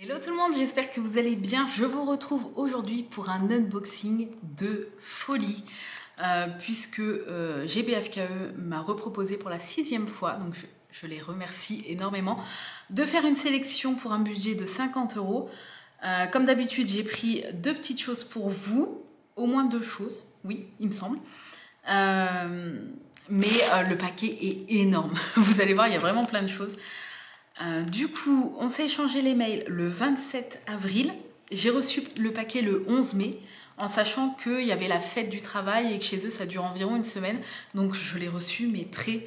Hello tout le monde, j'espère que vous allez bien. Je vous retrouve aujourd'hui pour un unboxing de folie puisque GBFKE m'a reproposé pour la 6e fois, donc je les remercie énormément, de faire une sélection pour un budget de 50 €. Comme d'habitude, j'ai pris 2 petites choses pour vous, au moins 2 choses, oui, il me semble. Mais le paquet est énorme, vous allez voir, il y a vraiment plein de choses. Du coup, on s'est échangé les mails le 27 avril. J'ai reçu le paquet le 11 mai, en sachant qu'il y avait la fête du travail et que chez eux, ça dure environ une semaine. Donc, je l'ai reçu, mais très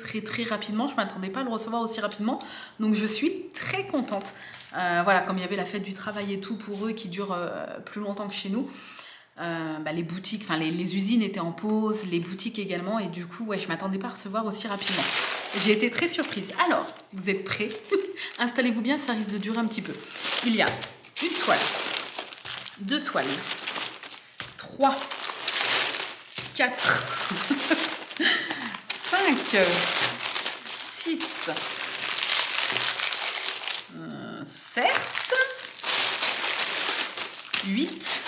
rapidement. Je ne m'attendais pas à le recevoir aussi rapidement. Donc, je suis très contente. Voilà, comme il y avait la fête du travail et tout pour eux qui dure plus longtemps que chez nous. Les boutiques, enfin les usines étaient en pause, les boutiques également. Et du coup, ouais, je ne m'attendais pas à recevoir aussi rapidement. J'ai été très surprise. Alors, vous êtes prêts? Installez-vous bien, ça risque de durer un petit peu. Il y a une toile, 2 toiles, 3, 4, 5, 6, 7, 8,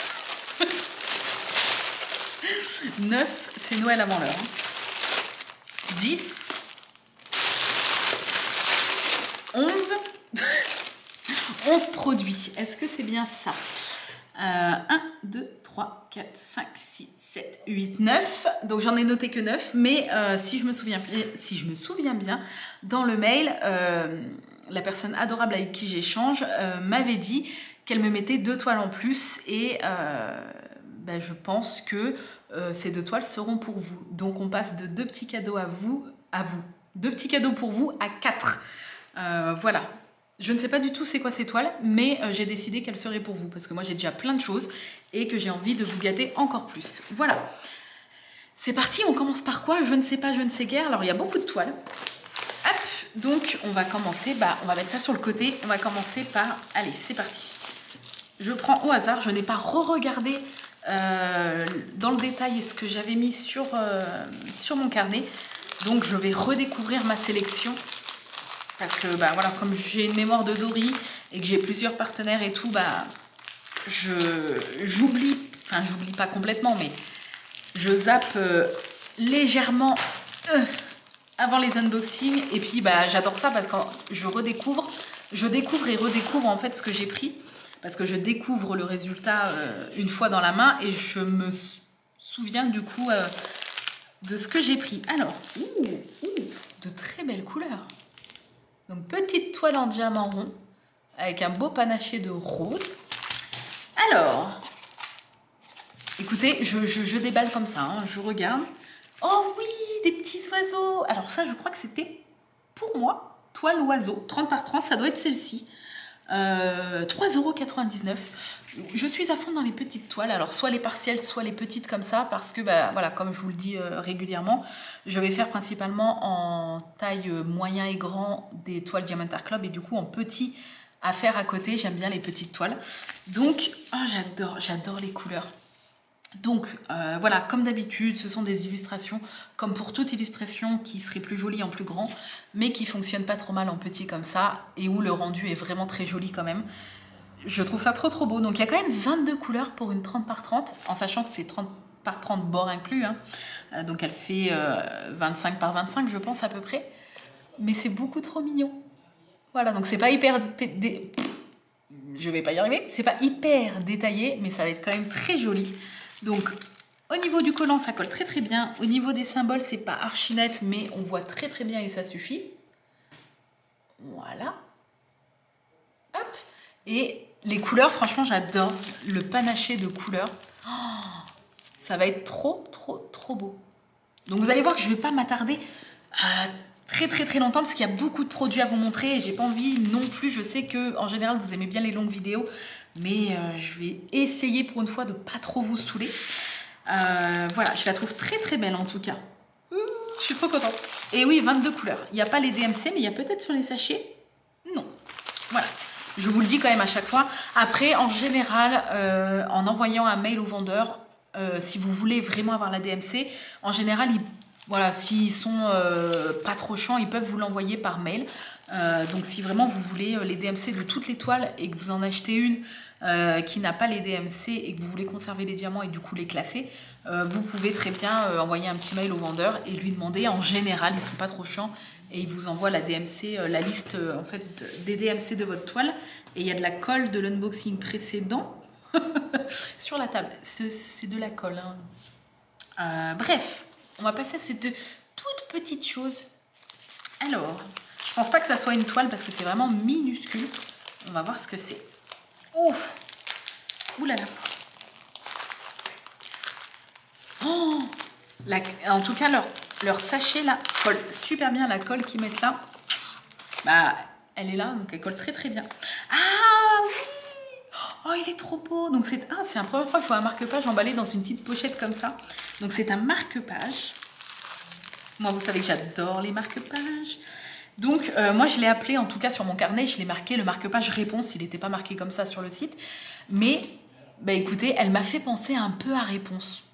9, c'est Noël avant l'heure, 10, 11 produits. Est-ce que c'est bien ça? 1, 2, 3, 4, 5, 6, 7, 8, 9. Donc j'en ai noté que 9. Mais si je me souviens bien, dans le mail, la personne adorable avec qui j'échange m'avait dit qu'elle me mettait 2 toiles en plus. Et je pense que ces 2 toiles seront pour vous. Donc on passe de 2 petits cadeaux à vous. 2 petits cadeaux pour vous à 4. Voilà. Je ne sais pas du tout c'est quoi ces toiles, mais j'ai décidé qu'elles seraient pour vous, parce que moi j'ai déjà plein de choses et que j'ai envie de vous gâter encore plus. Voilà. C'est parti, on commence par quoi? Je ne sais pas, je ne sais guère. Alors il y a beaucoup de toiles. Hop, donc on va commencer, on va mettre ça sur le côté. On va commencer par, allez, c'est parti. Je prends au hasard, je n'ai pas re-regardé dans le détail ce que j'avais mis sur mon carnet. Donc je vais redécouvrir ma sélection. Parce que voilà, comme j'ai une mémoire de Dory et que j'ai plusieurs partenaires et tout, j'oublie pas complètement, mais je zappe légèrement avant les unboxings. Et puis j'adore ça parce que je découvre et redécouvre en fait ce que j'ai pris. Parce que je découvre le résultat une fois dans la main et je me souviens du coup de ce que j'ai pris. Alors, de très belles couleurs. Donc, petite toile en diamant rond avec un beau panaché de rose. Alors, écoutez, je déballe comme ça, hein, je regarde. Oh oui, des petits oiseaux. Alors ça, je crois que c'était pour moi, toile oiseau, 30 par 30, ça doit être celle-ci. 3,99 €. Je suis à fond dans les petites toiles, alors soit les partielles, soit les petites comme ça, parce que voilà, comme je vous le dis régulièrement, je vais faire principalement en taille moyen et grand des toiles Diamantar Club, et du coup en petit à faire à côté, j'aime bien les petites toiles. Donc, j'adore les couleurs. Donc voilà, comme d'habitude, ce sont des illustrations, comme pour toute illustration qui serait plus jolie en plus grand, mais qui fonctionne pas trop mal en petit comme ça, et où le rendu est vraiment très joli quand même. Je trouve ça trop beau. Donc il y a quand même 22 couleurs pour une 30 par 30, en sachant que c'est 30 par 30 bords inclus, hein. Donc elle fait 25 par 25 je pense à peu près, mais c'est beaucoup trop mignon. Voilà, donc c'est pas hyper... Je vais pas y arriver, c'est pas hyper détaillé, mais ça va être quand même très joli. Donc, au niveau du collant, ça colle très bien. Au niveau des symboles, c'est pas archi net, mais on voit très bien et ça suffit. Voilà. Hop. Et les couleurs, franchement, j'adore le panaché de couleurs. Oh, ça va être trop beau. Donc, vous allez voir que je vais pas m'attarder très longtemps parce qu'il y a beaucoup de produits à vous montrer et j'ai pas envie non plus. Je sais que en général, vous aimez bien les longues vidéos. Mais je vais essayer pour une fois de pas trop vous saouler. Voilà, je la trouve très belle en tout cas. Je suis trop contente. Et oui, 22 couleurs. Il n'y a pas les DMC, mais il y a peut-être sur les sachets. Non. Voilà. Je vous le dis quand même à chaque fois. Après, en général, en envoyant un mail au vendeur, si vous voulez vraiment avoir la DMC, en général, Voilà, s'ils sont pas trop chiants, ils peuvent vous l'envoyer par mail. Donc si vraiment vous voulez les DMC de toutes les toiles et que vous en achetez une qui n'a pas les DMC et que vous voulez conserver les diamants et du coup les classer, vous pouvez très bien envoyer un petit mail au vendeur et lui demander. En général, ils sont pas trop chiants et il vous envoie la DMC, la liste en fait des DMC de votre toile. Et il y a de la colle de l'unboxing précédent sur la table. C'est de la colle. Hein. Bref. On va passer à cette toute petite chose. Alors, je pense pas que ça soit une toile parce que c'est vraiment minuscule. On va voir ce que c'est. Oh, ouh là là. Oh, en tout cas, leur sachet là colle super bien. La colle qu'ils mettent là, bah, elle est là, donc elle colle très très bien. Ah oui. Oh, il est trop beau. Donc c'est la première fois que je vois un marque-page emballé dans une petite pochette comme ça. Donc c'est un marque-page. Moi, vous savez que j'adore les marque-pages. Donc moi, je l'ai appelé, en tout cas sur mon carnet, je l'ai marqué le marque-page réponse. Il n'était pas marqué comme ça sur le site. Mais, bah écoutez, elle m'a fait penser un peu à réponse.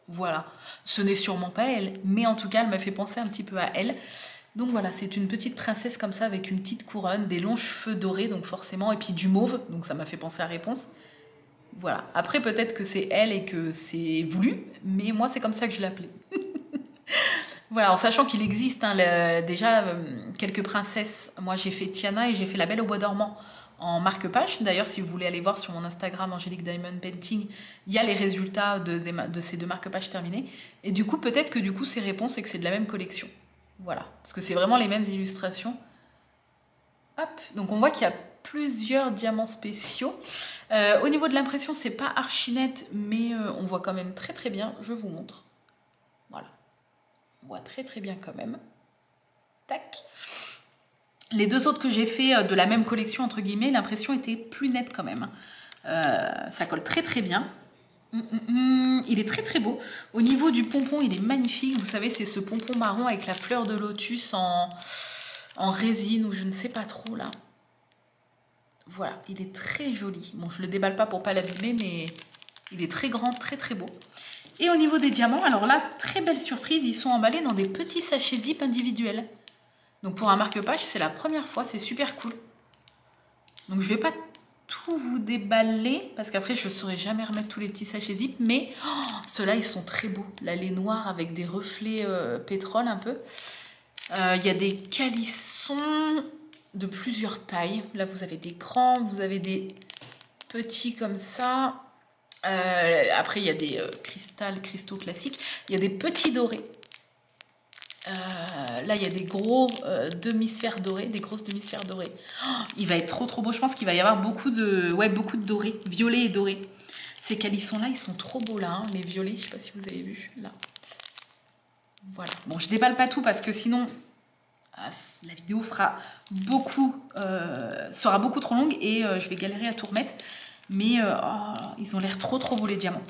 Voilà. Ce n'est sûrement pas elle, mais en tout cas, elle m'a fait penser un petit peu à elle. Donc voilà, c'est une petite princesse comme ça avec une petite couronne, des longs cheveux dorés, donc forcément, et puis du mauve, donc ça m'a fait penser à réponse. Voilà. Après, peut-être que c'est elle et que c'est voulu, mais moi, c'est comme ça que je l'appelais. Voilà, en sachant qu'il existe déjà quelques princesses. Moi, j'ai fait Tiana et j'ai fait La Belle au Bois dormant en marque-page. D'ailleurs, si vous voulez aller voir sur mon Instagram, Angélique Diamond Painting, il y a les résultats de ces deux marque-pages terminés. Et du coup, peut-être que c'est réponse et que c'est de la même collection. Voilà, parce que c'est vraiment les mêmes illustrations. Hop, donc on voit qu'il y a plusieurs diamants spéciaux. Au niveau de l'impression, c'est pas archi net, mais on voit quand même très très bien. Je vous montre. Voilà. On voit très très bien quand même. Tac. Les deux autres que j'ai fait de la même collection, entre guillemets, l'impression était plus nette quand même. Ça colle très très bien. Il est très très beau. Au niveau du pompon, il est magnifique. Vous savez, c'est ce pompon marron avec la fleur de lotus en résine ou je ne sais pas trop là. Voilà, il est très joli. Bon, je le déballe pas pour pas l'abîmer, mais il est très grand, très très beau. Et au niveau des diamants, alors là, très belle surprise, ils sont emballés dans des petits sachets zip individuels. Donc pour un marque-page, c'est la première fois, c'est super cool. Donc je vais pas tout vous déballer, parce qu'après je ne saurais jamais remettre tous les petits sachets zip, mais ceux-là, ils sont très beaux. Là, les noirs avec des reflets pétrole un peu. Il y a des calissons de plusieurs tailles. Là, vous avez des grands, vous avez des petits comme ça. Après, il y a des cristaux classiques. Il y a des petits dorés. Là, il y a des gros demi-sphères dorées, des grosses demi-sphères dorées. Oh, il va être trop trop beau. Je pense qu'il va y avoir beaucoup de dorés, violets et dorés. Ces calissons-là, ils sont trop beaux là, hein, les violets. Je ne sais pas si vous avez vu là. Voilà. Bon, je déballe pas tout parce que sinon, la vidéo sera beaucoup trop longue et je vais galérer à tout remettre. Mais ils ont l'air trop trop beaux les diamants.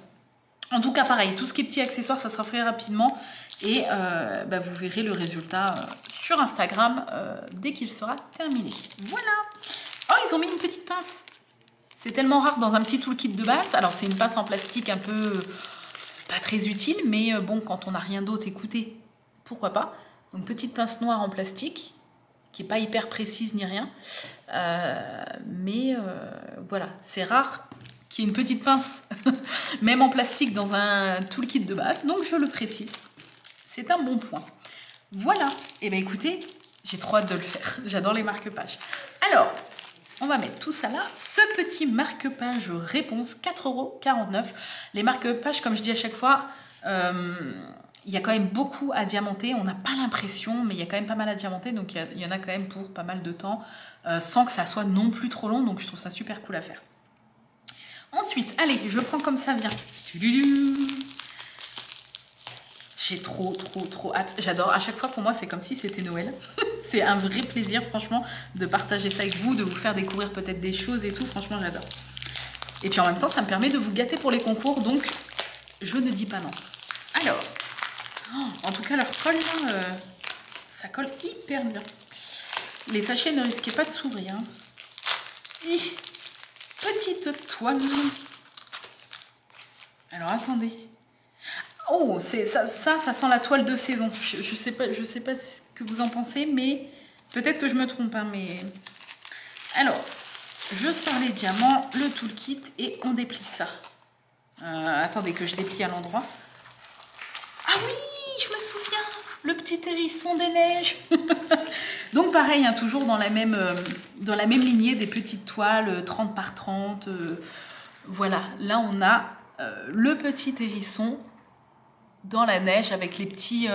En tout cas, pareil, tout ce qui est petit accessoire, ça sera fait rapidement. Et vous verrez le résultat sur Instagram dès qu'il sera terminé. Voilà. Oh, ils ont mis une petite pince. C'est tellement rare dans un petit toolkit de base. Alors, c'est une pince en plastique un peu pas très utile. Mais bon, quand on n'a rien d'autre, écoutez, pourquoi pas. Donc, petite pince noire en plastique qui n'est pas hyper précise ni rien. Voilà, c'est rare qu'il y ait une petite pince, même en plastique, dans un toolkit de base. Donc, je le précise. C'est un bon point. Voilà. Et bien, écoutez, j'ai trop hâte de le faire. J'adore les marque-pages. Alors, on va mettre tout ça là. Ce petit marque-page réponse, 4,49 €. Les marque-pages, comme je dis à chaque fois, il y a quand même beaucoup à diamanter. On n'a pas l'impression, mais il y a quand même pas mal à diamanter. Donc, il y en a quand même pour pas mal de temps, sans que ça soit non plus trop long. Donc, je trouve ça super cool à faire. Ensuite, allez, je prends comme ça vient. J'ai trop hâte. J'adore. À chaque fois, pour moi, c'est comme si c'était Noël. C'est un vrai plaisir, franchement, de partager ça avec vous, de vous faire découvrir peut-être des choses et tout. Franchement, j'adore. Et puis en même temps, ça me permet de vous gâter pour les concours. Donc, je ne dis pas non. Alors, en tout cas, leur colle, ça colle hyper bien. Les sachets ne risquaient pas de s'ouvrir. Hein. Petite toile. Alors, attendez. Oh, ça sent la toile de saison. Je sais pas ce que vous en pensez, mais peut-être que je me trompe. Hein, mais alors, je sors les diamants, le toolkit et on déplie ça. Attendez que je déplie à l'endroit. Ah oui, je me souviens, le petit hérisson des neiges. Donc pareil, hein, toujours dans la même lignée des petites toiles 30 par 30. Voilà, là on a le petit hérisson dans la neige avec les petits...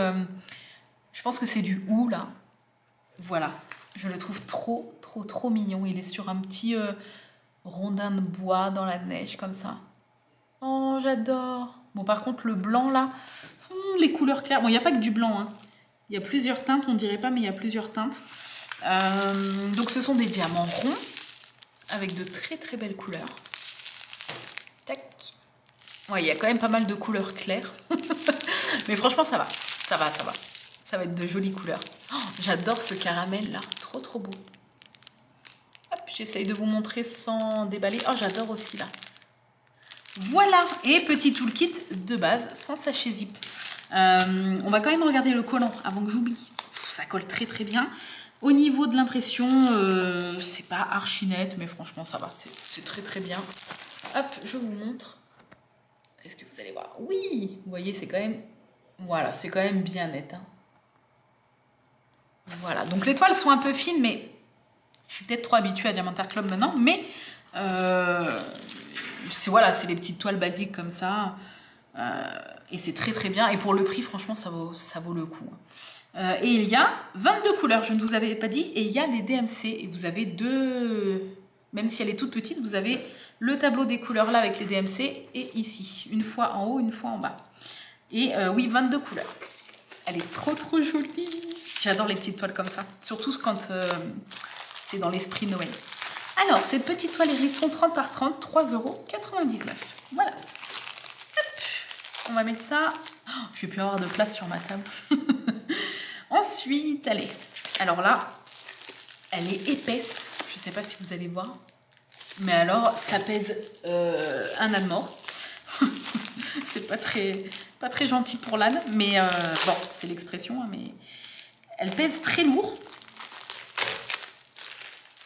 je pense que c'est du hou là. Voilà, je le trouve trop mignon. Il est sur un petit rondin de bois dans la neige comme ça. Oh, j'adore. Bon, par contre, le blanc là, les couleurs claires. Bon, il n'y a pas que du blanc. Hein. Il y a plusieurs teintes, on dirait pas, mais il y a plusieurs teintes. Donc, ce sont des diamants ronds avec de très belles couleurs. Tac. Ouais, il y a quand même pas mal de couleurs claires. Mais franchement, ça va. Ça va. Ça va être de jolies couleurs. Oh, j'adore ce caramel là. Trop beau. Hop, j'essaye de vous montrer sans déballer. Oh, j'adore aussi là. Voilà. Et petit toolkit de base sans sachet zip. On va quand même regarder le collant avant que j'oublie. Ça colle très bien. Au niveau de l'impression, c'est pas archi net, mais franchement, ça va. C'est très bien. Hop, je vous montre. Est-ce que vous allez voir? Oui, vous voyez, c'est quand même... Voilà, c'est quand même bien net. Hein. Voilà, donc les toiles sont un peu fines, mais je suis peut-être trop habituée à Diamantaire Club maintenant. Mais voilà, c'est les petites toiles basiques comme ça. Et c'est très bien. Et pour le prix, franchement, ça vaut le coup. Et il y a 22 couleurs, je ne vous avais pas dit. Et il y a les DMC. Et vous avez deux... Même si elle est toute petite, vous avez le tableau des couleurs là avec les DMC. Et ici, une fois en haut, une fois en bas. Et oui, 22 couleurs. Elle est trop jolie. J'adore les petites toiles comme ça. Surtout quand c'est dans l'esprit Noël. Alors, cette petite toile hérisson 30 par 30, 3,99 €. Voilà. Hop. On va mettre ça. Oh, je vais plus avoir de place sur ma table. Ensuite, allez. Alors là, elle est épaisse. Je ne sais pas si vous allez voir. Mais alors, ça pèse un âne mort. C'est pas très gentil pour l'âne. Mais bon, c'est l'expression. Hein, mais elle pèse très lourd.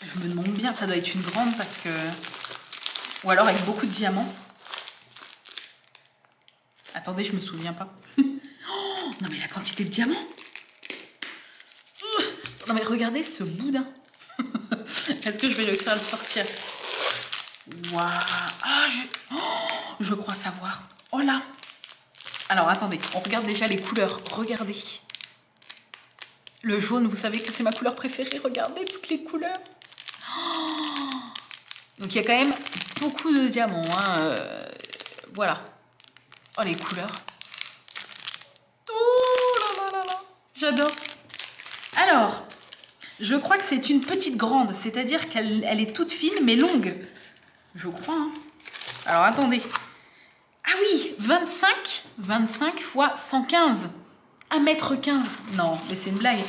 Je me demande bien, ça doit être une grande parce que... Ou alors avec beaucoup de diamants. Attendez, je me souviens pas. Oh, non mais la quantité de diamants. Non mais regardez ce boudin. Est-ce que je vais réussir à le sortir? Waouh. Ah, je crois savoir. Oh là. Alors attendez, on regarde déjà les couleurs. Regardez. Le jaune, vous savez que c'est ma couleur préférée. Regardez toutes les couleurs. Donc il y a quand même beaucoup de diamants. Hein. Voilà. Oh, les couleurs. Oh là là. J'adore. Alors, je crois que c'est une petite grande. C'est-à-dire qu'elle est toute fine mais longue. Je crois. Hein. Alors attendez. Ah oui, 25 fois 115. 1,15 m. Non, mais c'est une blague.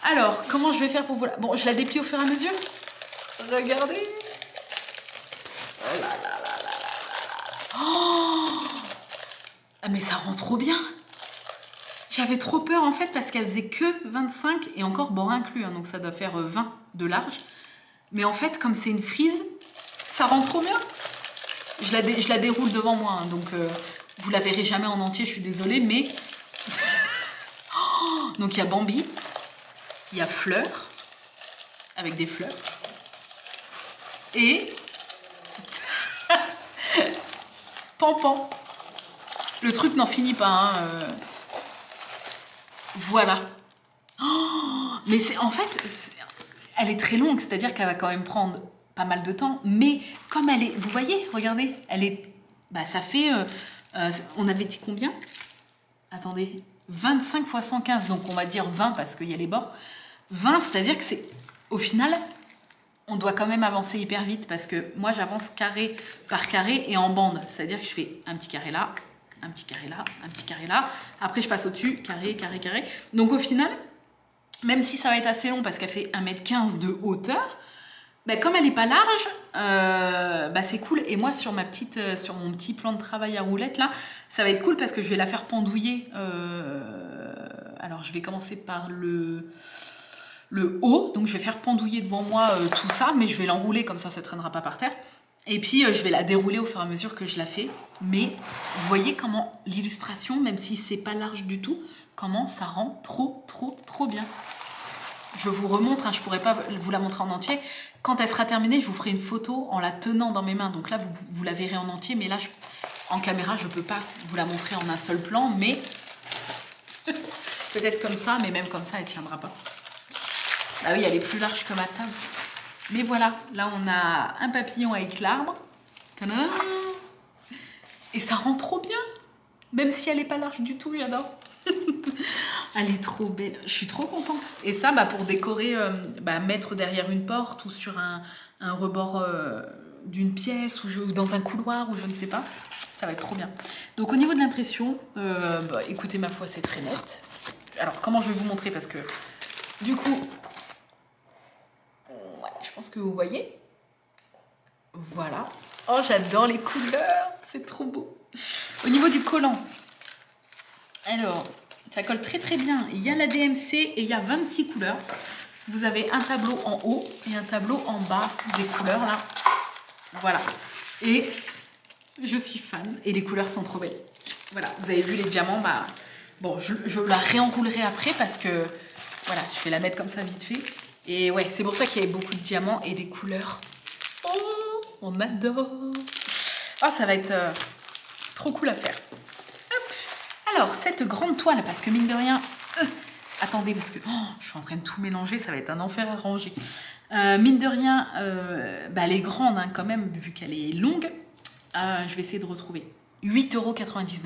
Alors, comment je vais faire pour vous... Bon, je la déplie au fur et à mesure. Regardez. Oh là là là là là. Oh, ah, mais ça rend trop bien. J'avais trop peur en fait parce qu'elle faisait que 25 et encore bord inclus. Hein, donc ça doit faire 20 de large. Mais en fait, comme c'est une frise, ça rend trop bien. Je la déroule devant moi. Hein, donc vous la verrez jamais en entier, je suis désolée. Mais... Oh, donc il y a Bambi. Il y a Fleur, avec des fleurs. Et... Pampan. Le truc n'en finit pas. Hein. Voilà. Oh, mais c'est en fait, elle est très longue, c'est-à-dire qu'elle va quand même prendre pas mal de temps. Mais comme elle est... Vous voyez, regardez, elle est... Bah, ça fait... on avait dit combien? Attendez. 25 fois 115, donc on va dire 20 parce qu'il y a les bords. 20, c'est-à-dire que c'est... Au final, on doit quand même avancer hyper vite parce que moi, j'avance carré par carré et en bande. C'est-à-dire que je fais un petit carré là, un petit carré là, un petit carré là. Après, je passe au-dessus, carré. Donc au final, même si ça va être assez long parce qu'elle fait 1,15 m de hauteur, bah, comme elle n'est pas large, bah, c'est cool. Et moi, sur mon petit plan de travail à roulettes, là, ça va être cool parce que je vais la faire pendouiller. Alors, je vais commencer par le haut. Donc, je vais faire pendouiller devant moi tout ça, mais je vais l'enrouler comme ça ne traînera pas par terre. Et puis, je vais la dérouler au fur et à mesure que je la fais. Mais vous voyez comment l'illustration, même si c'est pas large du tout, comment ça rend trop bien. Je vous remontre, hein, je pourrais pas vous la montrer en entier. Quand elle sera terminée, je vous ferai une photo en la tenant dans mes mains. Donc là, vous la verrez en entier. Mais là, en caméra, je peux pas vous la montrer en un seul plan. Mais peut-être comme ça, mais même comme ça, elle tiendra pas. Ah oui, elle est plus large que ma table. Mais voilà, là on a un papillon avec l'arbre. Tadam! Et ça rend trop bien. Même si elle n'est pas large du tout, j'adore. Elle est trop belle. Je suis trop contente. Et ça, bah, pour décorer, mettre derrière une porte ou sur un rebord d'une pièce ou dans un couloir ou je ne sais pas. Ça va être trop bien. Donc au niveau de l'impression, écoutez, ma foi, c'est très net. Alors comment je vais vous montrer parce que du coup... Je pense que vous voyez. Voilà. Oh, j'adore les couleurs. C'est trop beau. Au niveau du collant. Alors, ça colle très bien. Il y a la DMC et il y a 26 couleurs. Vous avez un tableau en haut et un tableau en bas des couleurs là. Voilà. Et je suis fan. Et les couleurs sont trop belles. Voilà. Vous avez vu les diamants. Bah, bon, je la réenroulerai après parce que voilà, je vais la mettre comme ça vite fait. Et ouais, c'est pour ça qu'il y avait beaucoup de diamants et des couleurs. Oh, on adore. Oh, ça va être trop cool à faire. Hop. Alors, cette grande toile, parce que mine de rien... attendez, parce que je suis en train de tout mélanger, ça va être un enfer à ranger. Mine de rien, elle est grande hein, quand même, vu qu'elle est longue. Je vais essayer de retrouver. 8,99 €.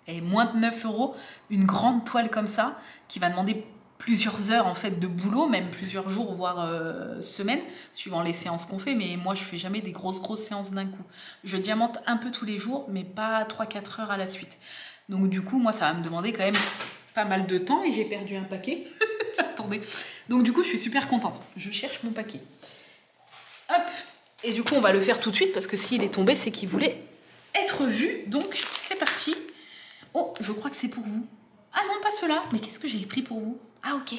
Et moins de 9 €, une grande toile comme ça, qui va demander... plusieurs heures en fait de boulot, même plusieurs jours voire semaines, suivant les séances qu'on fait, mais moi je fais jamais des grosses séances d'un coup. Je diamante un peu tous les jours, mais pas 3-4 heures à la suite. Donc du coup, moi ça va me demander quand même pas mal de temps et j'ai perdu un paquet. Attendez. Donc du coup, je suis super contente. Je cherche mon paquet. Hop. Et du coup, on va le faire tout de suite parce que s'il est tombé, c'est qu'il voulait être vu. Donc c'est parti. Oh, je crois que c'est pour vous. Ah non, pas cela. Mais qu'est-ce que j'ai pris pour vous? Ah ok.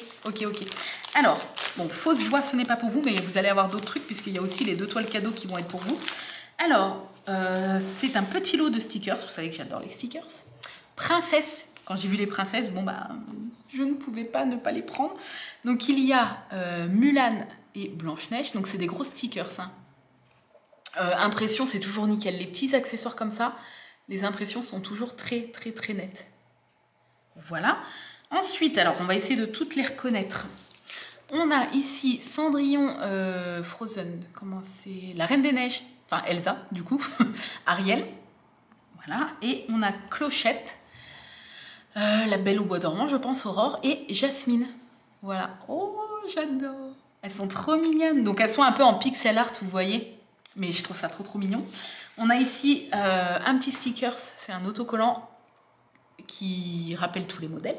Alors, bon, fausse joie, ce n'est pas pour vous, mais vous allez avoir d'autres trucs puisqu'il y a aussi les 2 toiles cadeaux qui vont être pour vous. Alors, c'est un petit lot de stickers. Vous savez que j'adore les stickers. Princesse. Quand j'ai vu les princesses, bon bah, je ne pouvais pas ne pas les prendre. Donc il y a Mulan et Blanche-Neige. Donc c'est des gros stickers. Hein. Impression, c'est toujours nickel. Les petits accessoires comme ça, les impressions sont toujours très nettes. Voilà. Ensuite, alors on va essayer de toutes les reconnaître. On a ici Cendrillon Frozen, comment c'est? La Reine des Neiges, enfin Elsa du coup, Ariel. Voilà, et on a Clochette, la Belle au Bois dormant, je pense, Aurore, et Jasmine. Voilà, oh j'adore. Elles sont trop mignonnes, donc elles sont un peu en pixel art, vous voyez, mais je trouve ça trop mignon. On a ici un petit sticker, c'est un autocollant qui rappelle tous les modèles.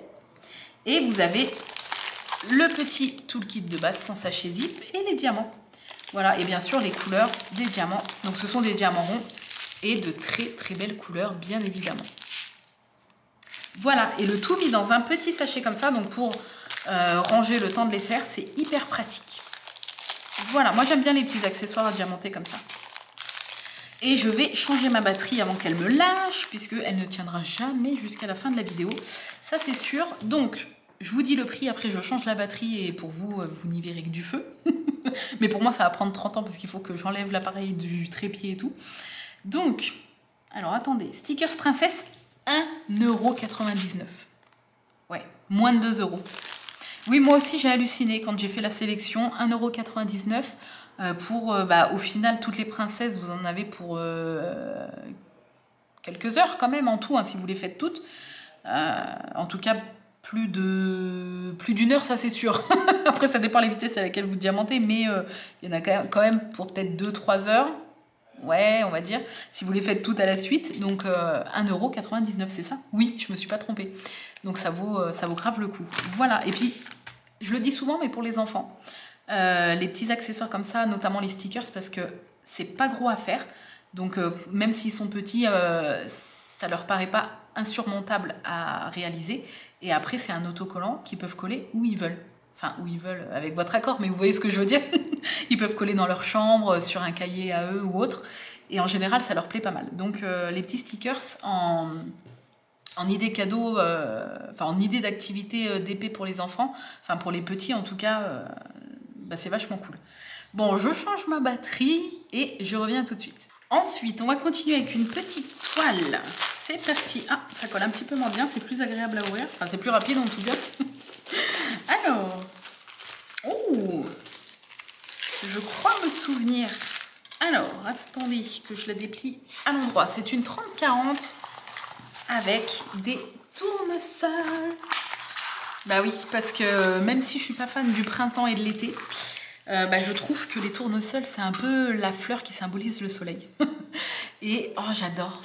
Et vous avez le petit toolkit de base sans sachet zip et les diamants. Voilà, et bien sûr les couleurs des diamants. Donc ce sont des diamants ronds et de très belles couleurs, bien évidemment. Voilà, et le tout mis dans un petit sachet comme ça, donc pour ranger le temps de les faire, c'est hyper pratique. Voilà, moi j'aime bien les petits accessoires à diamanter comme ça. Et je vais changer ma batterie avant qu'elle me lâche, puisqu'elle ne tiendra jamais jusqu'à la fin de la vidéo. Ça c'est sûr. Donc, je vous dis le prix, après je change la batterie et pour vous, vous n'y verrez que du feu. Mais pour moi, ça va prendre 30 ans parce qu'il faut que j'enlève l'appareil du trépied et tout. Donc, alors attendez, stickers princesse, 1,99 €. Ouais, moins de 2 €. Oui, moi aussi j'ai halluciné quand j'ai fait la sélection, 1,99 € pour, au final, toutes les princesses, vous en avez pour quelques heures quand même en tout, hein, si vous les faites toutes. En tout cas, plus d'une heure, ça c'est sûr. Après, ça dépend de la vitesse à laquelle vous diamantez, mais il y en a quand même pour peut-être 2-3 heures. Ouais, on va dire, si vous les faites toutes à la suite. Donc 1,99 €, c'est ça? Oui, je me suis pas trompée. Donc ça vaut grave le coup. Voilà, et puis, je le dis souvent, mais pour les enfants, les petits accessoires comme ça, notamment les stickers, parce que c'est pas gros à faire. Donc même s'ils sont petits, ça leur paraît pas insurmontable à réaliser. Et après, c'est un autocollant qu'ils peuvent coller où ils veulent. Enfin, où ils veulent, avec votre accord, mais vous voyez ce que je veux dire. Ils peuvent coller dans leur chambre, sur un cahier à eux ou autre. Et en général, ça leur plaît pas mal. Donc les petits stickers en idée cadeau, en idée d'activité d'épée pour les enfants, enfin pour les petits en tout cas, c'est vachement cool. Bon, je change ma batterie et je reviens tout de suite. Ensuite, on va continuer avec une petite toile. C'est parti. Ah, ça colle un petit peu moins bien, c'est plus agréable à ouvrir. Enfin, c'est plus rapide en tout cas. Alors, oh, je crois me souvenir. Alors, attendez que je la déplie à l'endroit. C'est une 30-40 avec des tournesols. Bah oui, parce que même si je suis pas fan du printemps et de l'été, je trouve que les tournesols, c'est un peu la fleur qui symbolise le soleil. Et oh, j'adore.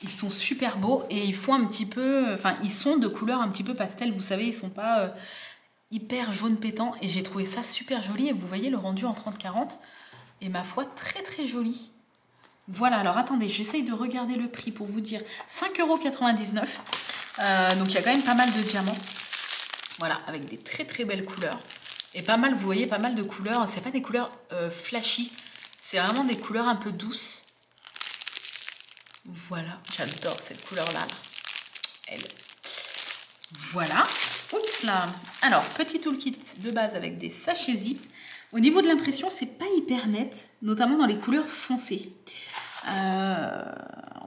Ils sont super beaux et ils font un petit peu... Enfin, ils sont de couleur un petit peu pastel. Vous savez, ils sont pas hyper jaune pétant. Et j'ai trouvé ça super joli. Et vous voyez le rendu en 30-40. Et ma foi, très très joli. Voilà, alors attendez, j'essaye de regarder le prix pour vous dire. 5,99 €. Donc il y a quand même pas mal de diamants. Voilà, avec des très très belles couleurs. Et pas mal, vous voyez, pas mal de couleurs. C'est pas des couleurs flashy. C'est vraiment des couleurs un peu douces. Voilà, j'adore cette couleur-là. Là. Elle. Voilà. Oups là. Alors, petit toolkit de base avec des sachets zip. Au niveau de l'impression, c'est pas hyper net, notamment dans les couleurs foncées.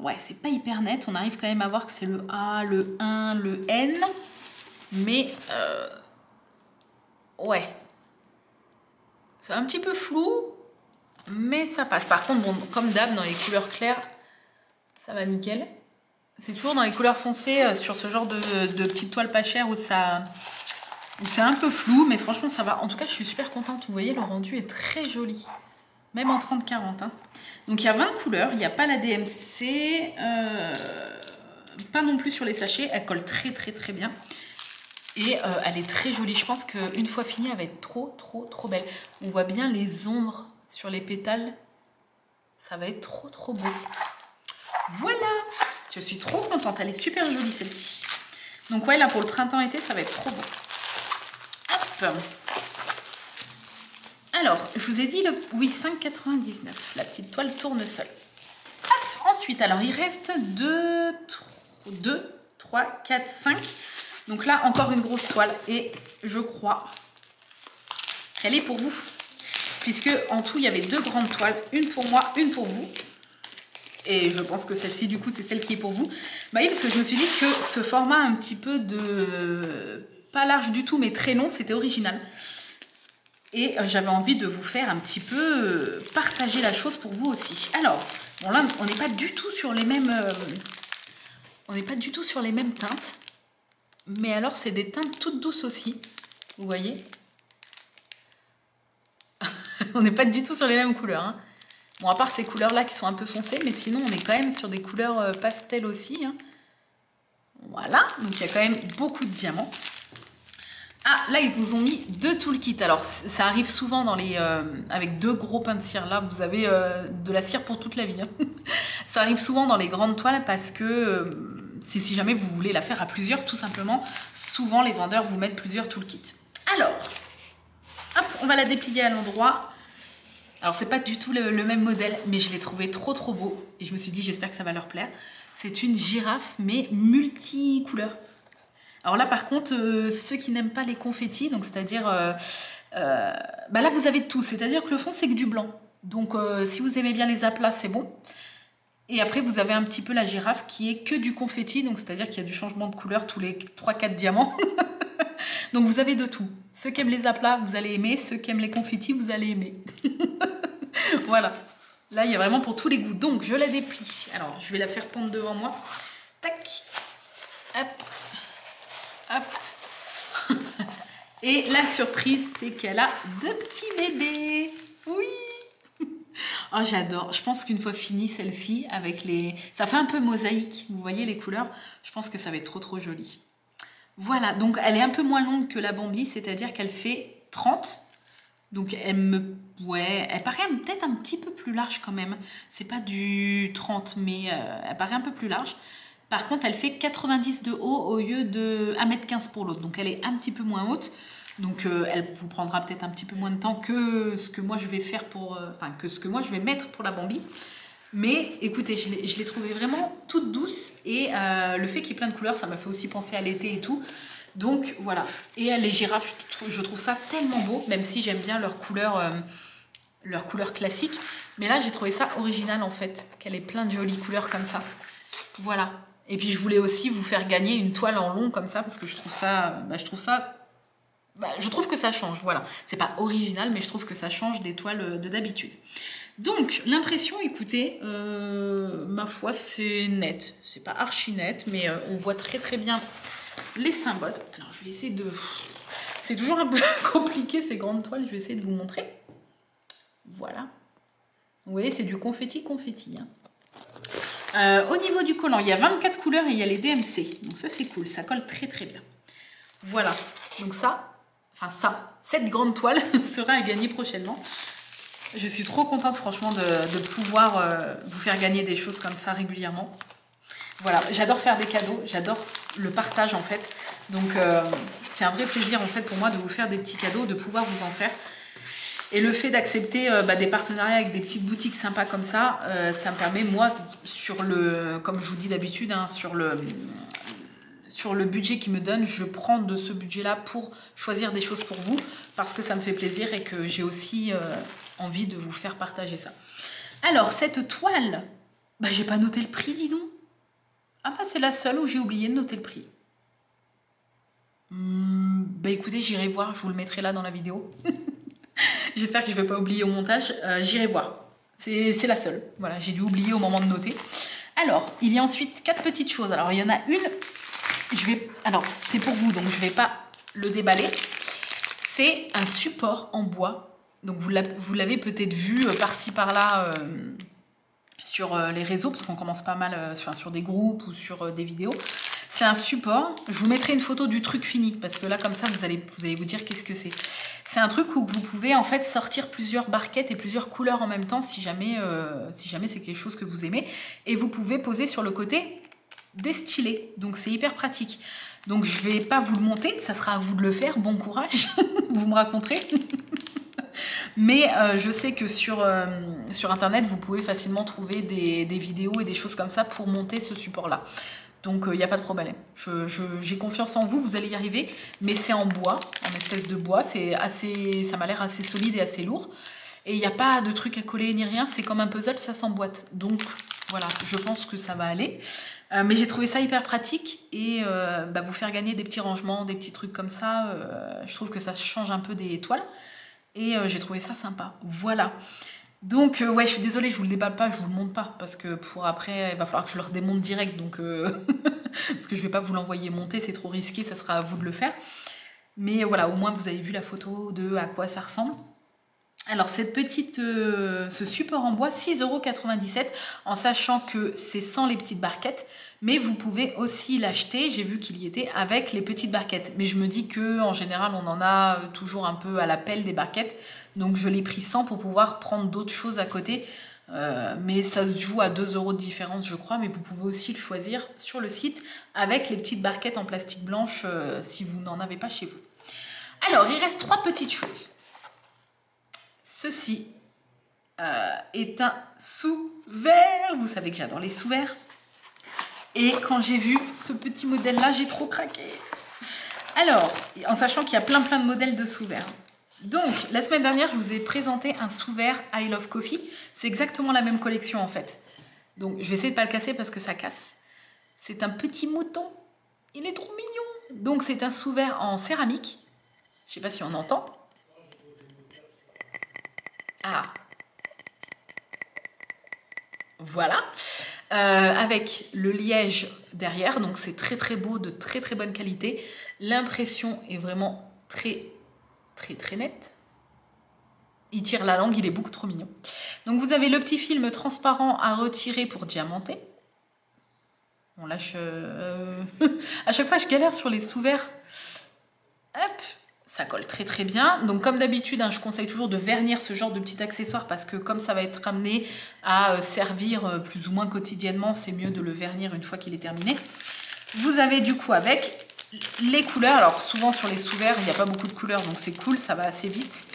Ouais, c'est pas hyper net. On arrive quand même à voir que c'est le A, le 1, le N. Mais, ouais. C'est un petit peu flou, mais ça passe. Par contre, bon, comme d'hab, dans les couleurs claires, ça va nickel. C'est toujours dans les couleurs foncées, sur ce genre de petites toiles pas chères où c'est un peu flou, mais franchement, ça va. En tout cas, je suis super contente. Vous voyez, le rendu est très joli. Même en 30-40. Hein. Donc, il y a 20 couleurs. Il n'y a pas la DMC. Pas non plus sur les sachets. Elle colle très, très, très bien. Et elle est très jolie. Je pense qu'une fois finie, elle va être trop, trop, trop belle. On voit bien les ombres sur les pétales. Ça va être trop, trop beau. Voilà! Je suis trop contente. Elle est super jolie, celle-ci. Donc, ouais, là, pour le printemps-été, ça va être trop beau. Hop! Alors, je vous ai dit, oui, 5,99. La petite toile tournesol. Hop! Ensuite, alors, il reste 2, 3, 4, 5... Donc là, encore une grosse toile et je crois qu'elle est pour vous. Puisque en tout, il y avait 2 grandes toiles. Une pour moi, une pour vous. Et je pense que celle-ci, du coup, c'est celle qui est pour vous. Bah oui, parce que je me suis dit que ce format un petit peu de... pas large du tout, mais très long, c'était original. Et j'avais envie de vous faire un petit peu partager la chose pour vous aussi. Alors, bon là, on n'est pas du tout sur les mêmes... on n'est pas du tout sur les mêmes teintes. Mais alors, c'est des teintes toutes douces aussi. Vous voyez? On n'est pas du tout sur les mêmes couleurs. Hein. Bon, à part ces couleurs-là qui sont un peu foncées, mais sinon, on est quand même sur des couleurs pastel aussi. Hein. Voilà, donc il y a quand même beaucoup de diamants. Ah, là, ils vous ont mis 2 toolkits. Alors, ça arrive souvent dans les avec 2 gros pains de cire. Là, vous avez de la cire pour toute la vie. Hein. Ça arrive souvent dans les grandes toiles parce que... si jamais vous voulez la faire à plusieurs, tout simplement, souvent les vendeurs vous mettent plusieurs toolkits. Alors, hop, on va la déplier à l'endroit. Alors, c'est pas du tout le même modèle, mais je l'ai trouvé trop trop beau. Et je me suis dit, j'espère que ça va leur plaire. C'est une girafe, mais multicouleur. Alors là, par contre, ceux qui n'aiment pas les confettis, donc c'est-à-dire... là, vous avez tout. C'est-à-dire que le fond, c'est que du blanc. Donc, si vous aimez bien les aplats, c'est bon. Et après, vous avez un petit peu la girafe qui est que du confetti. Donc, c'est-à-dire qu'il y a du changement de couleur tous les 3-4 diamants. Donc, vous avez de tout. Ceux qui aiment les aplats, vous allez aimer. Ceux qui aiment les confettis, vous allez aimer. Voilà. Là, il y a vraiment pour tous les goûts. Donc, je la déplie. Alors, je vais la faire pendre devant moi. Tac. Hop. Hop. Et la surprise, c'est qu'elle a 2 petits bébés. Oui. Oh, j'adore. Je pense qu'une fois finie celle-ci, avec les... ça fait un peu mosaïque. Vous voyez les couleurs? Je pense que ça va être trop trop joli. Voilà, donc elle est un peu moins longue que la Bambi, c'est-à-dire qu'elle fait 30. Donc ouais, elle paraît peut-être un petit peu plus large quand même. C'est pas du 30, mais elle paraît un peu plus large. Par contre, elle fait 90 de haut au lieu de 1,15 m pour l'autre. Donc elle est un petit peu moins haute. Donc elle vous prendra peut-être un petit peu moins de temps que ce que moi je vais faire pour... Enfin, que ce que moi je vais mettre pour la Bambi. Mais écoutez, je l'ai trouvée vraiment toute douce. Et le fait qu'il y ait plein de couleurs, ça m'a fait aussi penser à l'été et tout. Donc voilà. Et les girafes, je trouve ça tellement beau, même si j'aime bien leur couleur classique. Mais là, j'ai trouvé ça original en fait, qu'elle ait plein de jolies couleurs comme ça. Voilà. Et puis je voulais aussi vous faire gagner une toile en long comme ça, parce que je trouve que ça change, voilà. C'est pas original, mais je trouve que ça change des toiles de d'habitude. Donc, l'impression, écoutez, ma foi, c'est net. C'est pas archi net, mais on voit très très bien les symboles. Alors, je vais essayer de... C'est toujours un peu compliqué, ces grandes toiles. Je vais essayer de vous montrer. Voilà. Vous voyez, c'est du confetti. Hein. Au niveau du collant, il y a 24 couleurs et il y a les DMC. Donc ça, c'est cool. Ça colle très très bien. Voilà. Donc cette grande toile sera à gagner prochainement. Je suis trop contente franchement de pouvoir vous faire gagner des choses comme ça régulièrement. Voilà, j'adore faire des cadeaux, j'adore le partage en fait. Donc c'est un vrai plaisir en fait pour moi de vous faire des petits cadeaux, de pouvoir vous en faire. Et le fait d'accepter des partenariats avec des petites boutiques sympas comme ça, ça me permet moi, comme je vous dis d'habitude, hein, sur le budget qu'ils me donnent, je prends de ce budget-là pour choisir des choses pour vous, parce que ça me fait plaisir et que j'ai aussi envie de vous faire partager ça. Alors, cette toile, j'ai pas noté le prix, dis donc. Ah c'est la seule où j'ai oublié de noter le prix. Écoutez, j'irai voir, je vous le mettrai là dans la vidéo. J'espère que je ne vais pas oublier au montage. J'irai voir. C'est la seule. Voilà, j'ai dû oublier au moment de noter. Alors, il y a ensuite 4 petites choses. Alors, il y en a une... Alors, c'est pour vous, donc je ne vais pas le déballer. C'est un support en bois. Donc, vous l'avez peut-être vu par-ci, par-là sur les réseaux, parce qu'on commence pas mal sur des groupes ou sur des vidéos. C'est un support. Je vous mettrai une photo du truc fini, parce que là, comme ça, vous allez vous dire qu'est-ce que c'est. C'est un truc où vous pouvez en fait sortir plusieurs barquettes et plusieurs couleurs en même temps, si jamais c'est quelque chose que vous aimez. Et vous pouvez poser sur le côté des stylets. Donc, c'est hyper pratique. Donc, je vais pas vous le monter. Ça sera à vous de le faire. Bon courage. Vous me raconterez. Mais je sais que sur Internet, vous pouvez facilement trouver des vidéos et des choses comme ça pour monter ce support-là. Donc, il n'y a pas de problème. J'ai confiance en vous, vous allez y arriver. Mais c'est en bois, en espèce de bois. Ça m'a l'air assez solide et assez lourd. Et il n'y a pas de truc à coller ni rien. C'est comme un puzzle, ça s'emboîte. Donc, voilà, je pense que ça va aller. Mais j'ai trouvé ça hyper pratique. Et vous faire gagner des petits rangements, des petits trucs comme ça, je trouve que ça change un peu des toiles. Et j'ai trouvé ça sympa. Voilà. Donc, ouais, je suis désolée, je vous le déballe pas, je vous le montre pas. Parce que pour après, il va falloir que je le redémonte direct. Donc, parce que je vais pas vous l'envoyer monter, c'est trop risqué, ça sera à vous de le faire. Mais voilà, au moins vous avez vu la photo de à quoi ça ressemble. Alors, ce support en bois, 6,97 €, en sachant que c'est sans les petites barquettes. Mais vous pouvez aussi l'acheter, j'ai vu qu'il y était, avec les petites barquettes. Mais je me dis qu'en général, on en a toujours un peu à la pelle des barquettes. Donc je l'ai pris sans pour pouvoir prendre d'autres choses à côté. Mais ça se joue à 2 € de différence, je crois. Mais vous pouvez aussi le choisir sur le site avec les petites barquettes en plastique blanche si vous n'en avez pas chez vous. Alors, il reste 3 petites choses. Ceci est un sous-verre. Vous savez que j'adore les sous-verres. Et quand j'ai vu ce petit modèle-là, j'ai trop craqué. Alors, en sachant qu'il y a plein de modèles de sous-verres. Donc, la semaine dernière, je vous ai présenté un sous-verre I Love Coffee. C'est exactement la même collection, en fait. Donc, je vais essayer de ne pas le casser parce que ça casse. C'est un petit mouton. Il est trop mignon. Donc, c'est un sous-verre en céramique. Je ne sais pas si on entend. Ah. Voilà. Avec le liège derrière, donc c'est très très beau, de très très bonne qualité. L'impression est vraiment très très très nette. Il tire la langue, il est beaucoup trop mignon. Donc vous avez le petit film transparent à retirer pour diamanter. Bon là à chaque fois je galère sur les sous-verres. Hop, Ça colle très très bien. Donc comme d'habitude, hein, je conseille toujours de vernir ce genre de petit accessoire parce que comme ça va être amené à servir plus ou moins quotidiennement, c'est mieux de le vernir une fois qu'il est terminé. Vous avez du coup avec les couleurs. Alors souvent sur les sous-verts, il n'y a pas beaucoup de couleurs, donc c'est cool, ça va assez vite.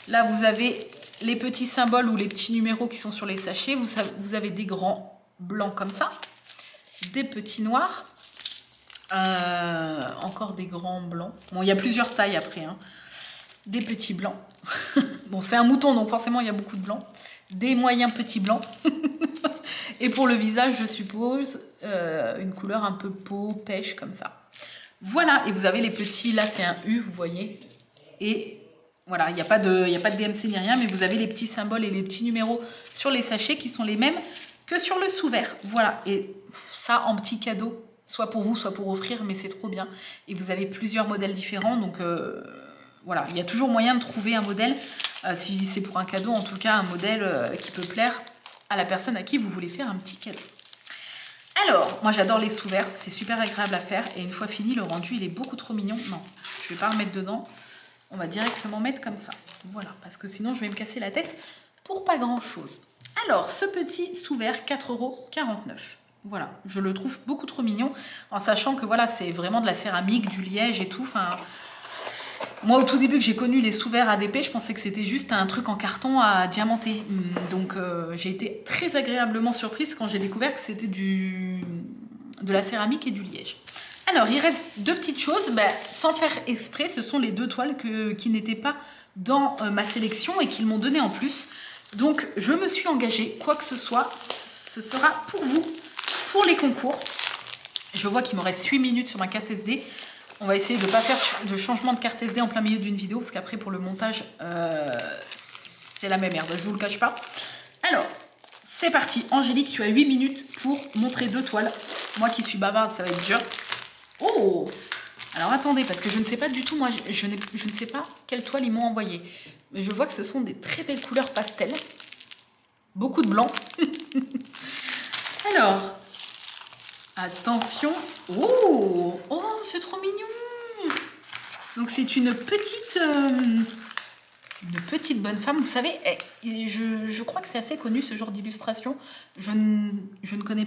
Là, vous avez les petits symboles ou les petits numéros qui sont sur les sachets. Vous avez des grands blancs comme ça, des petits noirs. Encore des grands blancs. Bon, il y a plusieurs tailles après. Hein. Des petits blancs. Bon, c'est un mouton, donc forcément, il y a beaucoup de blancs. Des moyens petits blancs. Et pour le visage, je suppose, une couleur un peu peau, pêche, comme ça. Voilà, et vous avez les petits, là, c'est un U, vous voyez. Et voilà, il n'y a pas de DMC ni rien, mais vous avez les petits symboles et les petits numéros sur les sachets qui sont les mêmes que sur le sous-vert. Voilà, et ça, en petit cadeau, soit pour vous, soit pour offrir, mais c'est trop bien. Et vous avez plusieurs modèles différents, donc voilà, il y a toujours moyen de trouver un modèle, si c'est pour un cadeau, en tout cas un modèle qui peut plaire à la personne à qui vous voulez faire un petit cadeau. Alors, moi j'adore les sous-verts, c'est super agréable à faire, et une fois fini, le rendu, il est beaucoup trop mignon. Non, je ne vais pas remettre dedans, on va directement mettre comme ça. Voilà, parce que sinon je vais me casser la tête pour pas grand-chose. Alors, ce petit sous-vert, 4,49 €. Voilà, je le trouve beaucoup trop mignon, en sachant que voilà, c'est vraiment de la céramique, du liège et tout. Enfin, moi, au tout début que j'ai connu les sous-verts ADP, je pensais que c'était juste un truc en carton à diamanter. Donc, j'ai été très agréablement surprise quand j'ai découvert que c'était de la céramique et du liège. Alors, il reste deux petites choses. Ben, sans faire exprès, ce sont les deux toiles qui n'étaient pas dans ma sélection et qu'ils m'ont donné en plus. Donc, je me suis engagée, quoi que ce soit, ce sera pour vous. Pour les concours, je vois qu'il me reste 8 minutes sur ma carte SD. On va essayer de ne pas faire de changement de carte SD en plein milieu d'une vidéo, parce qu'après pour le montage, c'est la même merde, je ne vous le cache pas. Alors, c'est parti. Angélique, tu as 8 minutes pour montrer deux toiles. Moi qui suis bavarde, ça va être dur. Oh! Alors attendez, parce que je ne sais pas du tout, moi je ne sais pas quelle toile ils m'ont envoyé. Mais je vois que ce sont des très belles couleurs pastel. Beaucoup de blanc. Alors... attention. Oh, oh, c'est trop mignon. Donc c'est une petite bonne femme. Vous savez, je crois que c'est assez connu ce genre d'illustration. Je ne connais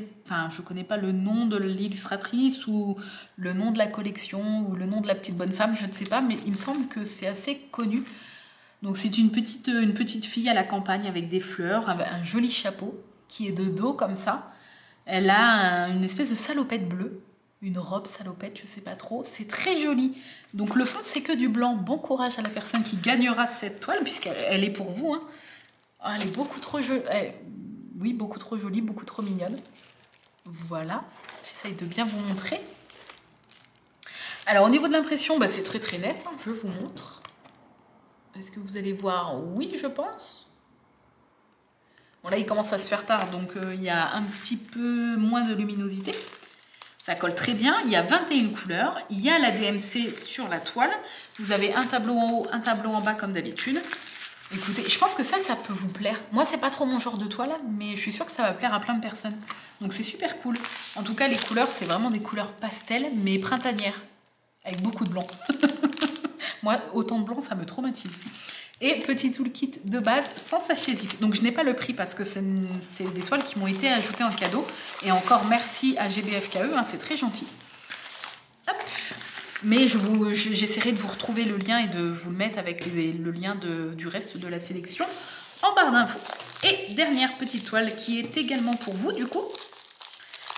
pas le nom de l'illustratrice ou le nom de la collection ou le nom de la petite bonne femme. Je ne sais pas, mais il me semble que c'est assez connu. Donc c'est une petite fille à la campagne avec des fleurs, avec un joli chapeau qui est de dos comme ça. Elle a une espèce de salopette bleue, une robe salopette, je sais pas trop. C'est très joli. Donc le fond, c'est que du blanc. Bon courage à la personne qui gagnera cette toile, puisqu'elle est pour vous. Hein. Oh, elle est beaucoup trop jolie. Oui, beaucoup trop jolie, beaucoup trop mignonne. Voilà, j'essaye de bien vous montrer. Alors au niveau de l'impression, bah, c'est très très net. Hein. Je vous montre. Est-ce que vous allez voir? Oui, je pense. Bon, là, il commence à se faire tard, donc il y a un petit peu moins de luminosité. Ça colle très bien. Il y a 21 couleurs. Il y a la DMC sur la toile. Vous avez un tableau en haut, un tableau en bas, comme d'habitude. Écoutez, je pense que ça peut vous plaire. Moi, c'est pas trop mon genre de toile, mais je suis sûre que ça va plaire à plein de personnes. Donc, c'est super cool. En tout cas, les couleurs, c'est vraiment des couleurs pastel, mais printanières, avec beaucoup de blanc. Moi, autant de blanc, ça me traumatise. Et petit toolkit de base sans sachet zip. Donc je n'ai pas le prix parce que c'est des toiles qui m'ont été ajoutées en cadeau. Et encore merci à GBFKE, hein, c'est très gentil. Hop. Mais j'essaierai de vous retrouver le lien et de vous le mettre avec le lien du reste de la sélection en barre d'infos. Et dernière petite toile qui est également pour vous du coup.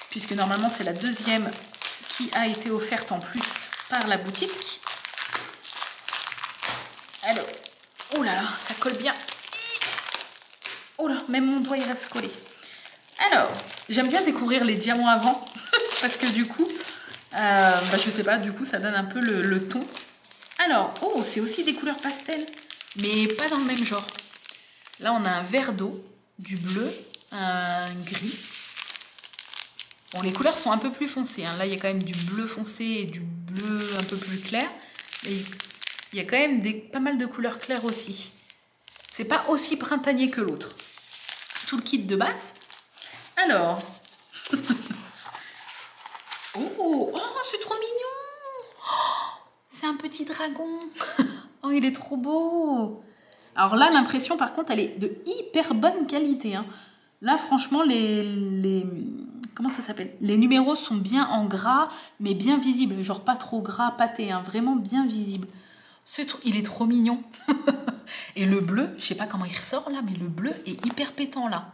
Puisque normalement c'est la deuxième qui a été offerte en plus par la boutique. Alors... oh là là, ça colle bien. Oh là, même mon doigt il reste collé. Alors, j'aime bien découvrir les diamants avant. Parce que du coup, je sais pas, du coup ça donne un peu le ton. Alors, oh, c'est aussi des couleurs pastel. Mais pas dans le même genre. Là, on a un vert d'eau, du bleu, un gris. Bon, les couleurs sont un peu plus foncées. Hein. Là, il y a quand même du bleu foncé et du bleu un peu plus clair. Mais il y a quand même pas mal de couleurs claires aussi. C'est pas aussi printanier que l'autre. Tout le kit de base. Alors. oh, c'est trop mignon. Oh, c'est un petit dragon. Oh, il est trop beau. Alors là, l'impression, par contre, elle est de hyper bonne qualité. Hein. Là, franchement, comment ça s'appelle? Les numéros sont bien en gras, mais bien visibles. Genre pas trop gras, pâté, hein, vraiment bien visible. Il est trop mignon. Et le bleu, je sais pas comment il ressort là, mais le bleu est hyper pétant là.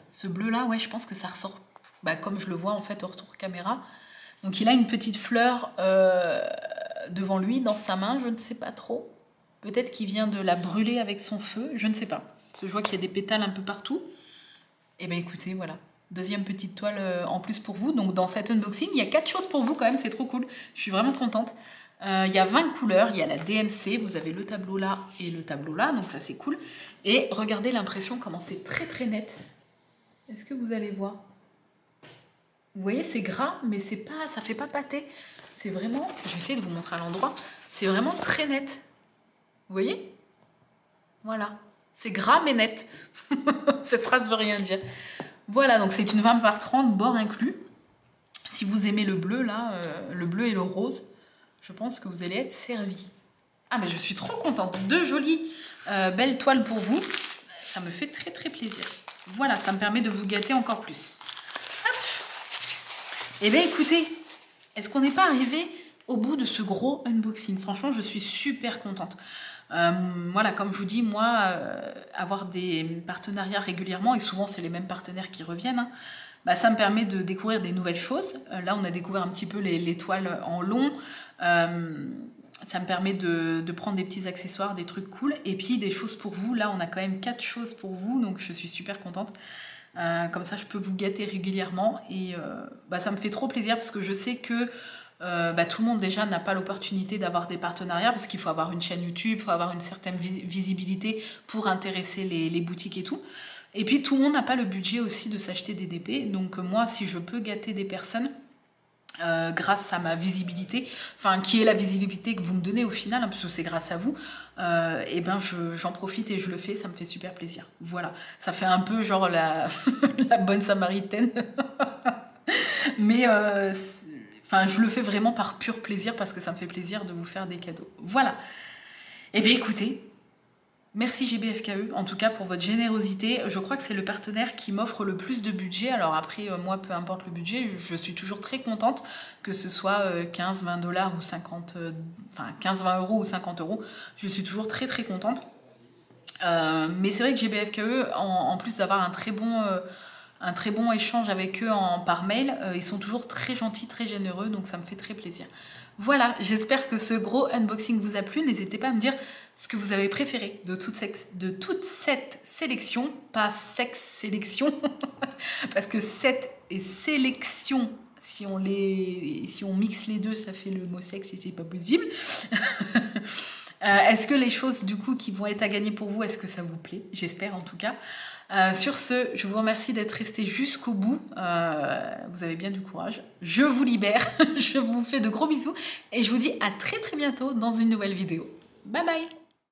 Ce bleu-là, ouais, je pense que ça ressort comme je le vois en fait au retour caméra. Donc il a une petite fleur devant lui, dans sa main, je ne sais pas trop. Peut-être qu'il vient de la brûler avec son feu, je ne sais pas. Parce que je vois qu'il y a des pétales un peu partout. Et bien écoutez, voilà. Deuxième petite toile en plus pour vous. Donc dans cet unboxing, il y a 4 choses pour vous quand même, c'est trop cool. Je suis vraiment contente. Il y a 20 couleurs, il y a la DMC, vous avez le tableau là et le tableau là, donc ça c'est cool. Et regardez l'impression, comment c'est très très net. Est-ce que vous allez voir? Vous voyez, c'est gras, mais c'est pas, ça fait pas pâté. C'est vraiment, je vais essayer de vous montrer à l'endroit, c'est vraiment très net. Vous voyez? Voilà, c'est gras mais net. Cette phrase veut rien dire. Voilà, donc c'est une 20 par 30, bord inclus. Si vous aimez le bleu là, le bleu et le rose, je pense que vous allez être servi. Ah mais je suis trop contente. 2 jolies belles toiles pour vous. Ça me fait très très plaisir. Voilà, ça me permet de vous gâter encore plus. Hop. Eh bien écoutez, est-ce qu'on n'est pas arrivé au bout de ce gros unboxing? Franchement, je suis super contente. Voilà, comme je vous dis, moi, avoir des partenariats régulièrement, et souvent c'est les mêmes partenaires qui reviennent, hein, ça me permet de découvrir des nouvelles choses. Là, on a découvert un petit peu les toiles en long. Ça me permet de prendre des petits accessoires, des trucs cool. Et puis des choses pour vous. Là, on a quand même 4 choses pour vous. Donc, je suis super contente. Comme ça, je peux vous gâter régulièrement. Et ça me fait trop plaisir parce que je sais que tout le monde déjà n'a pas l'opportunité d'avoir des partenariats parce qu'il faut avoir une chaîne YouTube, il faut avoir une certaine visibilité pour intéresser les boutiques et tout. Et puis, tout le monde n'a pas le budget aussi de s'acheter des DP. Donc, moi, si je peux gâter des personnes... grâce à ma visibilité, enfin qui est la visibilité que vous me donnez au final, hein, parce que c'est grâce à vous, et j'en profite et je le fais, ça me fait super plaisir. Voilà, ça fait un peu genre la bonne samaritaine, mais je le fais vraiment par pur plaisir parce que ça me fait plaisir de vous faire des cadeaux. Voilà, et bien écoutez, merci GBFKE, en tout cas pour votre générosité. Je crois que c'est le partenaire qui m'offre le plus de budget. Alors après, moi, peu importe le budget, je suis toujours très contente que ce soit 15, 20 dollars ou 50, 15, 20 euros ou 50 euros. Je suis toujours très très contente. Mais c'est vrai que GBFKE, en plus d'avoir un très bon échange avec eux par mail, ils sont toujours très gentils, très généreux, donc ça me fait très plaisir. Voilà, j'espère que ce gros unboxing vous a plu. N'hésitez pas à me dire ce que vous avez préféré de toute cette sélection, pas sexe sélection, parce que cette et sélection, si on mixe les deux, ça fait le mot sexe et c'est pas possible. Est-ce que les choses du coup qui vont être à gagner pour vous, est-ce que ça vous plaît? J'espère en tout cas. Sur ce, je vous remercie d'être resté jusqu'au bout. Vous avez bien du courage. Je vous libère. Je vous fais de gros bisous et je vous dis à très très bientôt dans une nouvelle vidéo. Bye bye!